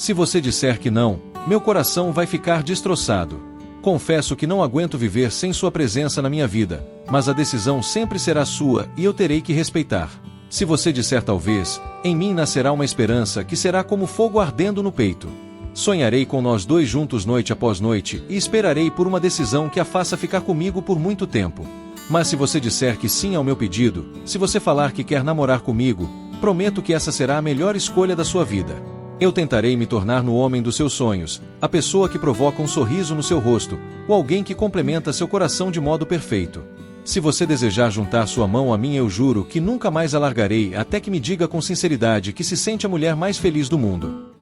Se você disser que não, meu coração vai ficar destroçado. Confesso que não aguento viver sem sua presença na minha vida, mas a decisão sempre será sua e eu terei que respeitar. Se você disser talvez, em mim nascerá uma esperança que será como fogo ardendo no peito. Sonharei com nós dois juntos noite após noite e esperarei por uma decisão que a faça ficar comigo por muito tempo. Mas se você disser que sim ao meu pedido, se você falar que quer namorar comigo, prometo que essa será a melhor escolha da sua vida. Eu tentarei me tornar no homem dos seus sonhos, a pessoa que provoca um sorriso no seu rosto, ou alguém que complementa seu coração de modo perfeito. Se você desejar juntar sua mão à minha, eu juro que nunca mais a largarei até que me diga com sinceridade que se sente a mulher mais feliz do mundo.